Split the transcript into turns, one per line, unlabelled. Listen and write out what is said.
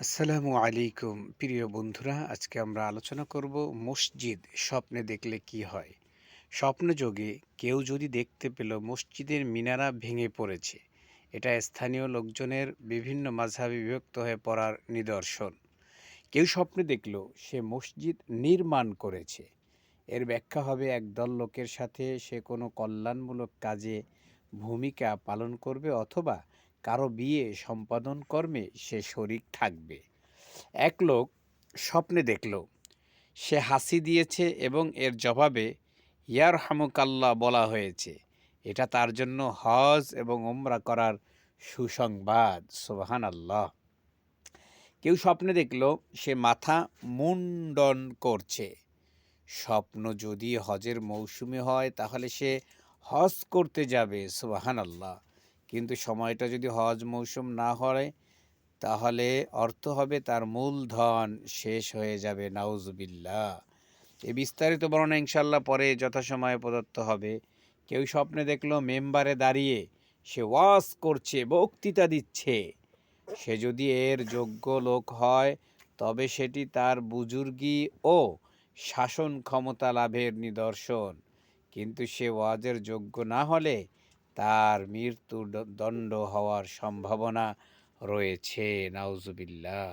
আসসালামু আলাইকুম প্রিয় বন্ধুরা, আজকে আমরা আলোচনা করব মসজিদ স্বপ্নে দেখলে কি হয়। স্বপ্নযোগে কেউ যদি দেখতে পেল মসজিদের মিনারা ভেঙে পড়েছে, এটা স্থানীয় লোকজনের বিভিন্ন মাযহাবে বিভক্ত হয়ে পড়ার নিদর্শন। কেউ স্বপ্নে দেখল সে মসজিদ নির্মাণ করেছে, এর ব্যাখ্যা হবে একদল লোকের সাথে সে কোনো কল্যাণমূলক কাজে ভূমিকা পালন করবে অথবা কারো বিয়ে সম্পাদন কর্মে সে শরিক থাকবে। এক লোক স্বপ্নে দেখল সে হাসি দিয়েছে এবং এর জবাবে ইয়ারহামুকাল্লাহ বলা হয়েছে। এটা তার জন্য হজ এবং ওমরা করার সুসংবাদ। সুবহানাল্লাহ। কেউ স্বপ্নে দেখল সে মাথা মুন্ডন করছে। স্বপ্ন যদি হজের মৌসুমে হয় তাহলে সে হজ করতে যাবে। সুবহানাল্লাহ। কিন্তু সময়টা যদি হজ মৌসুম না হয় তাহলে অর্থ হবে তার মূলধন শেষ হয়ে যাবে। নাউজুবিল্লাহ। এই বিস্তারিত বর্ণনা ইনশাল্লাহ পরে যথাসময়ে প্রদত্ত হবে। কেউ স্বপ্নে দেখলো মেম্বারে দাঁড়িয়ে সে ওয়াজ করছে, বক্তৃতা দিচ্ছে। সে যদি এর যোগ্য লোক হয় তবে সেটি তার বুজুর্গি ও শাসন ক্ষমতা লাভের নিদর্শন। কিন্তু সে ওয়াজের যোগ্য না হলে তার মৃত্যুদণ্ড হওয়ার সম্ভাবনা রয়েছে। নাউজুবিল্লাহ।